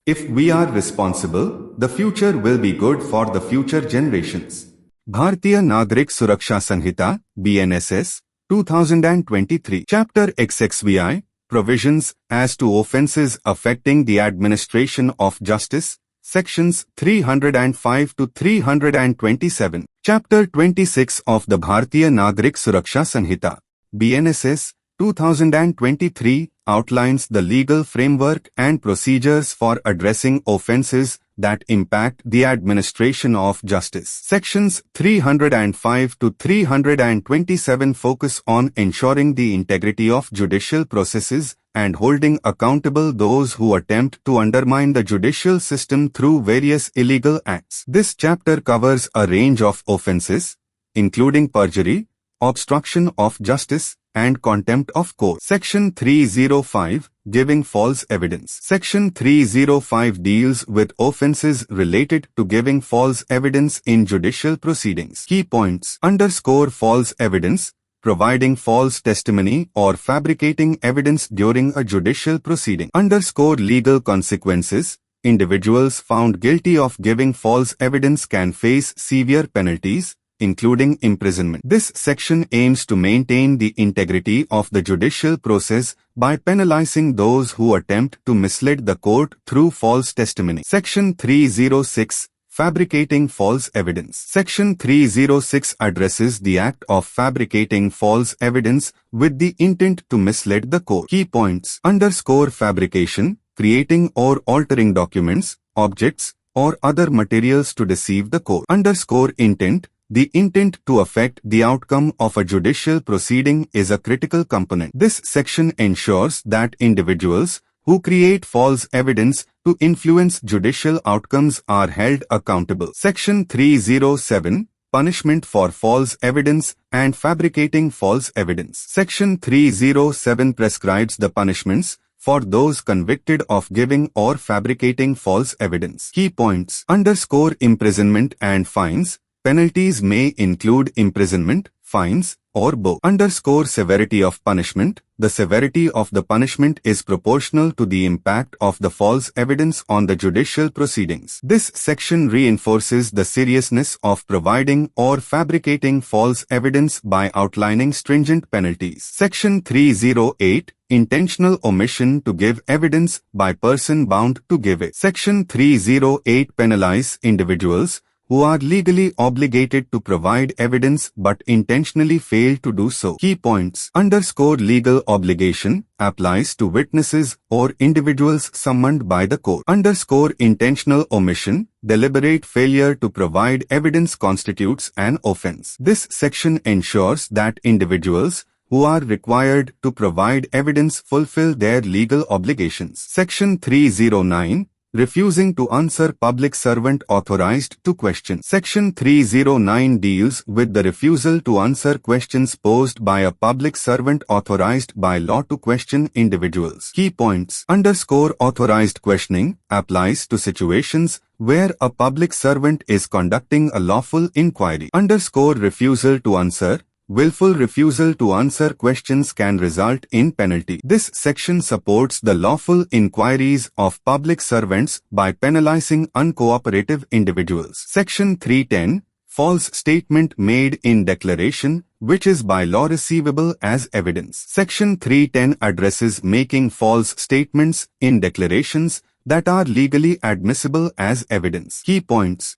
If we are responsible, the future will be good for the future generations. Bharatiya Nagarik Suraksha Sanhita, BNSS, 2023. Chapter XXVI, Provisions as to Offences Affecting the Administration of Justice, Sections 305 to 327. Chapter 26 of the Bharatiya Nagarik Suraksha Sanhita, BNSS, 2023, outlines the legal framework and procedures for addressing offences that impact the administration of justice. Sections 305 to 327 focus on ensuring the integrity of judicial processes and holding accountable those who attempt to undermine the judicial system through various illegal acts. This chapter covers a range of offences, including perjury, obstruction of justice, and contempt of court. Section 305, Giving False Evidence. Section 305 deals with offences related to giving false evidence in judicial proceedings. Key points: false evidence, providing false testimony or fabricating evidence during a judicial proceeding. Legal consequences. Individuals found guilty of giving false evidence can face severe penalties, including imprisonment. This section aims to maintain the integrity of the judicial process by penalizing those who attempt to mislead the court through false testimony. Section 306, Fabricating False Evidence. Section 306 addresses the act of fabricating false evidence with the intent to mislead the court. Key points: fabrication, creating or altering documents, objects, or other materials to deceive the court. Intent, the intent to affect the outcome of a judicial proceeding is a critical component. This section ensures that individuals who create false evidence to influence judicial outcomes are held accountable. Section 307, Punishment for False Evidence and Fabricating False Evidence. Section 307 prescribes the punishments for those convicted of giving or fabricating false evidence. Key points: imprisonment and fines. Penalties may include imprisonment, fines, or both. Severity of punishment. The severity of the punishment is proportional to the impact of the false evidence on the judicial proceedings. This section reinforces the seriousness of providing or fabricating false evidence by outlining stringent penalties. Section 308, Intentional omission to give evidence by person bound to give it. Section 308 penalizes individuals who are legally obligated to provide evidence but intentionally fail to do so. Key points: legal obligation applies to witnesses or individuals summoned by the court. Intentional omission, deliberate failure to provide evidence constitutes an offense. This section ensures that individuals who are required to provide evidence fulfill their legal obligations. Section 309, Refusing to answer public servant authorized to question. Section 309 deals with the refusal to answer questions posed by a public servant authorized by law to question individuals. Key points: authorized questioning applies to situations where a public servant is conducting a lawful inquiry. Refusal to answer. Willful refusal to answer questions can result in penalty. This section supports the lawful inquiries of public servants by penalizing uncooperative individuals. Section 310, False statement made in declaration, which is by law receivable as evidence. Section 310 addresses making false statements in declarations that are legally admissible as evidence. Key points: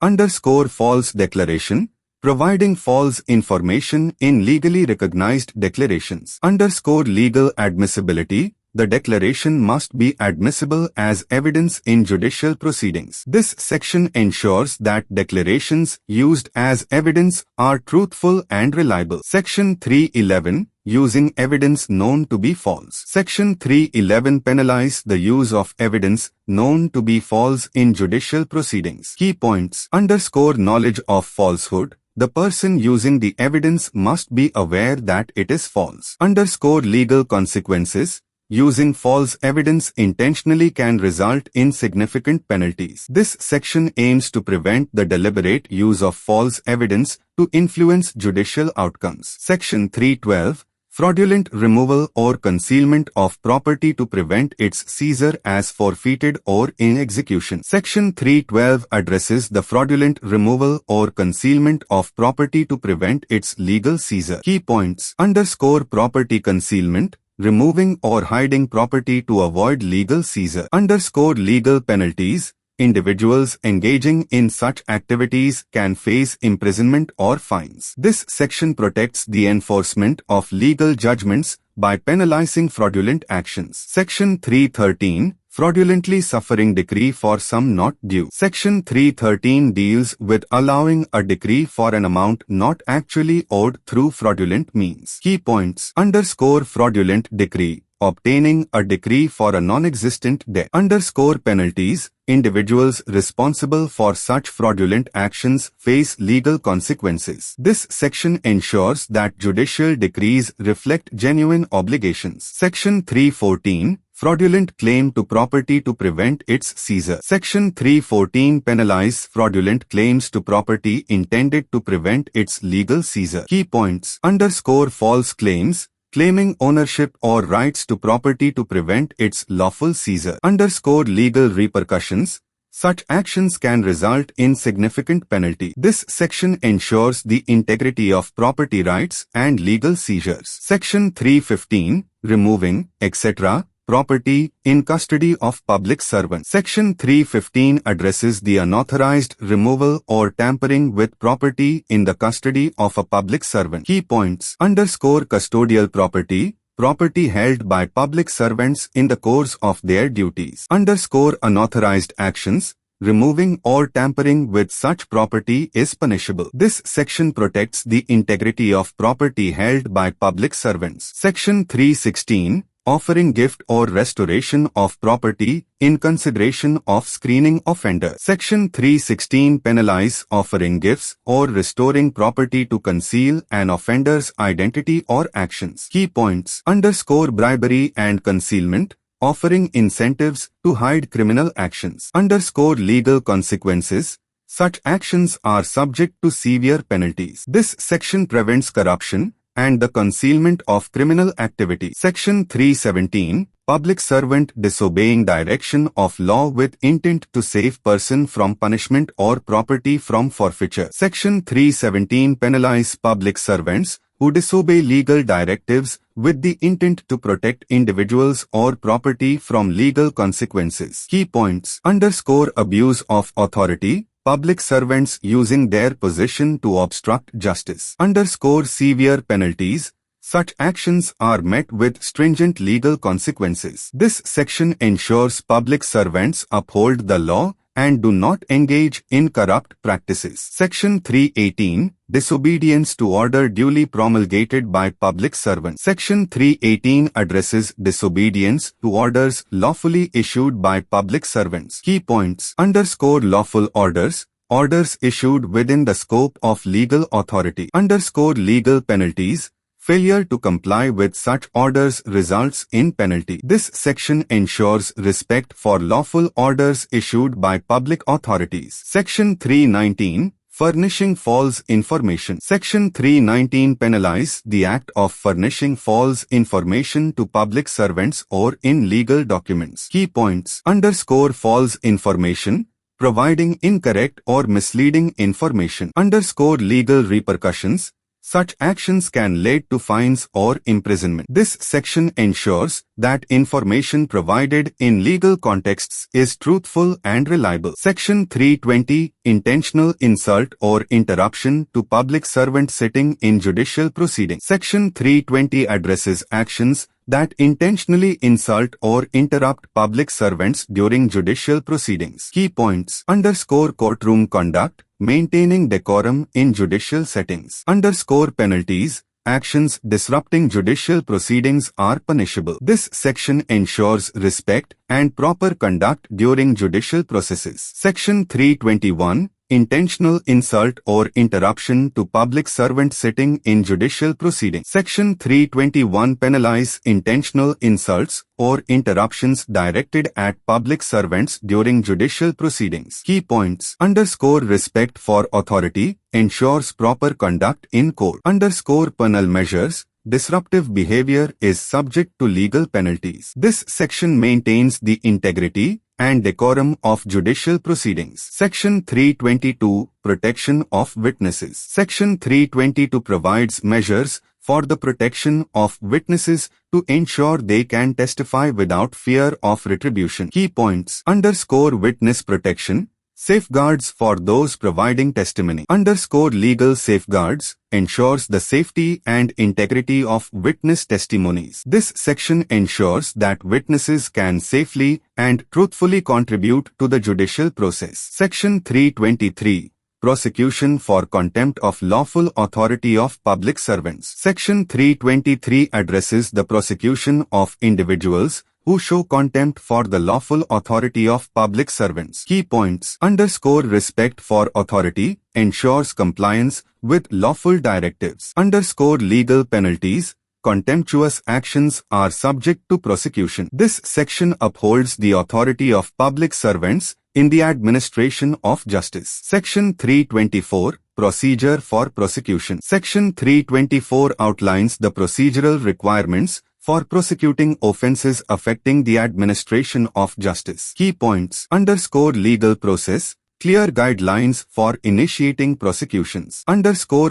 false declaration, providing false information in legally recognized declarations. Legal admissibility. The declaration must be admissible as evidence in judicial proceedings. This section ensures that declarations used as evidence are truthful and reliable. Section 311, Using evidence known to be false. Section 311 penalizes the use of evidence known to be false in judicial proceedings. Key points: knowledge of falsehood. The person using the evidence must be aware that it is false. Legal consequences. Using false evidence intentionally can result in significant penalties. This section aims to prevent the deliberate use of false evidence to influence judicial outcomes. Section 312, Fraudulent removal or concealment of property to prevent its seizure as forfeited or in execution. Section 312 addresses the fraudulent removal or concealment of property to prevent its legal seizure. Key points: _ property concealment, removing or hiding property to avoid legal seizure. _ legal penalties. Individuals engaging in such activities can face imprisonment or fines. This section protects the enforcement of legal judgments by penalizing fraudulent actions. Section 313, fraudulently suffering decree for sum not due. Section 313 deals with allowing a decree for an amount not actually owed through fraudulent means. Key points: _ fraudulent decree, obtaining a decree for a non-existent debt. _ penalties. Individuals responsible for such fraudulent actions face legal consequences. This section ensures that judicial decrees reflect genuine obligations. Section 314, fraudulent claim to property to prevent its seizure. Section 314 penalizes fraudulent claims to property intended to prevent its legal seizure. Key points: _ false claims, claiming ownership or rights to property to prevent its lawful seizure. _ legal repercussions. Such actions can result in significant penalty. This section ensures the integrity of property rights and legal seizures. Section 315, removing, etc., property in custody of public servants. Section 315 addresses the unauthorized removal or tampering with property in the custody of a public servant. Key points: _ custodial property, property held by public servants in the course of their duties. _ unauthorized actions. Removing or tampering with such property is punishable. This section protects the integrity of property held by public servants. Section 316, offering gift or restoration of property in consideration of screening offender. Section 316 penalizes offering gifts or restoring property to conceal an offender's identity or actions. Key points: _ bribery and concealment, offering incentives to hide criminal actions. _ legal consequences. Such actions are subject to severe penalties. This section prevents corruption and the concealment of criminal activity. Section 317, public servant disobeying direction of law with intent to save person from punishment or property from forfeiture. Section 317 penalizes public servants who disobey legal directives with the intent to protect individuals or property from legal consequences. Key points: _ abuse of authority, public servants using their position to obstruct justice. _ severe penalties. Such actions are met with stringent legal consequences. This section ensures public servants uphold the law and do not engage in corrupt practices. Section 318, disobedience to order duly promulgated by public servants. Section 318 addresses disobedience to orders lawfully issued by public servants. Key points: _ lawful orders, orders issued within the scope of legal authority. _ legal penalties. Failure to comply with such orders results in penalty. This section ensures respect for lawful orders issued by public authorities. Section 319, furnishing false information. Section 319 penalizes the act of furnishing false information to public servants or in legal documents. Key points: _ false information, providing incorrect or misleading information. _ legal repercussions. Such actions can lead to fines or imprisonment. This section ensures that information provided in legal contexts is truthful and reliable. Section 320, intentional insult or interruption to public servant sitting in judicial proceedings. Section 320 addresses actions that intentionally insult or interrupt public servants during judicial proceedings. Key points: _ courtroom conduct, maintaining decorum in judicial settings. _ penalties. Actions disrupting judicial proceedings are punishable. This section ensures respect and proper conduct during judicial processes. Section 321, intentional insult or interruption to public servant sitting in judicial proceedings. Section 321 penalizes intentional insults or interruptions directed at public servants during judicial proceedings. Key points: _ respect for authority, ensures proper conduct in court. _ penal measures, disruptive behavior is subject to legal penalties. This section maintains the integrity and decorum of judicial proceedings. Section 322, Protection of Witnesses. Section 322 provides measures for the protection of witnesses to ensure they can testify without fear of retribution. Key points. Witness protection. Safeguards for those providing testimony. Legal safeguards ensures the safety and integrity of witness testimonies. This section ensures that witnesses can safely and truthfully contribute to the judicial process. Section 323. Prosecution for contempt of lawful authority of public servants. Section 323 addresses the prosecution of individuals who show contempt for the lawful authority of public servants. Key points. Respect for authority ensures compliance with lawful directives. Legal penalties. Contemptuous actions are subject to prosecution. This section upholds the authority of public servants in the administration of justice. Section 324. Procedure for prosecution. Section 324 outlines the procedural requirements for prosecuting offences affecting the administration of justice. Key points. Legal process. Clear guidelines for initiating prosecutions.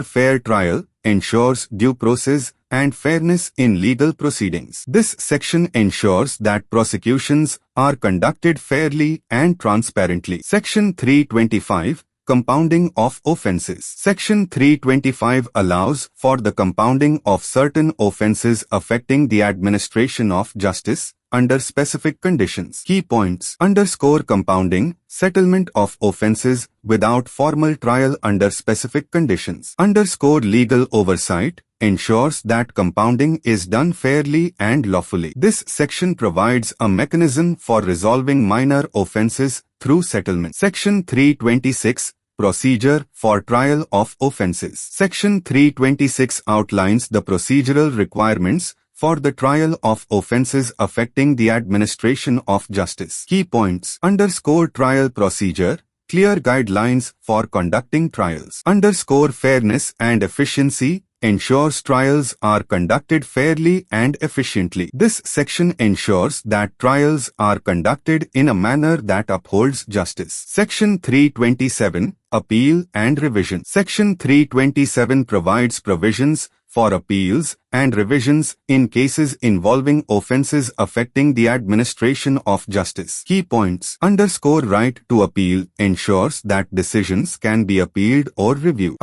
Fair trial ensures due process and fairness in legal proceedings. This section ensures that prosecutions are conducted fairly and transparently. Section 325. Compounding of offences. Section 325 allows for the compounding of certain offences affecting the administration of justice under specific conditions. Key points. Compounding. Settlement of offences without formal trial under specific conditions. Legal oversight ensures that compounding is done fairly and lawfully. This section provides a mechanism for resolving minor offences through settlement. Section 326. Procedure for trial of offences. Section 326 outlines the procedural requirements for the trial of offences affecting the administration of justice. Key points. Trial procedure. Clear guidelines for conducting trials. Fairness and efficiency ensures trials are conducted fairly and efficiently. This section ensures that trials are conducted in a manner that upholds justice. Section 327. Appeal and revision. Section 327 provides provisions for appeals and revisions in cases involving offences affecting the administration of justice. Key points. Right to appeal ensures that decisions can be appealed or reviewed.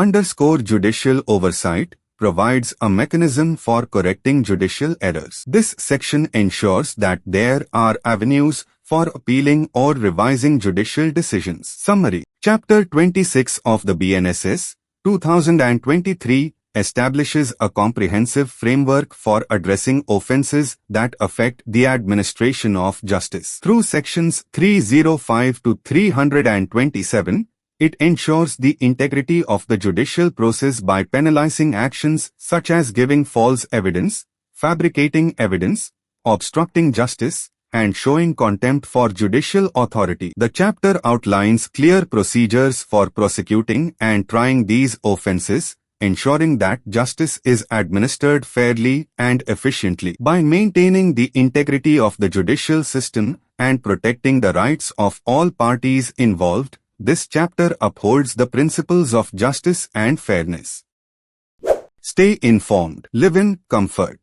Judicial oversight provides a mechanism for correcting judicial errors. This section ensures that there are avenues for appealing or revising judicial decisions. Summary. Chapter 26 of the BNSS 2023 establishes a comprehensive framework for addressing offences that affect the administration of justice. Through sections 305 to 327, it ensures the integrity of the judicial process by penalizing actions such as giving false evidence, fabricating evidence, obstructing justice, and showing contempt for judicial authority. The chapter outlines clear procedures for prosecuting and trying these offences, ensuring that justice is administered fairly and efficiently. By maintaining the integrity of the judicial system and protecting the rights of all parties involved, this chapter upholds the principles of justice and fairness. Stay informed. Live in comfort.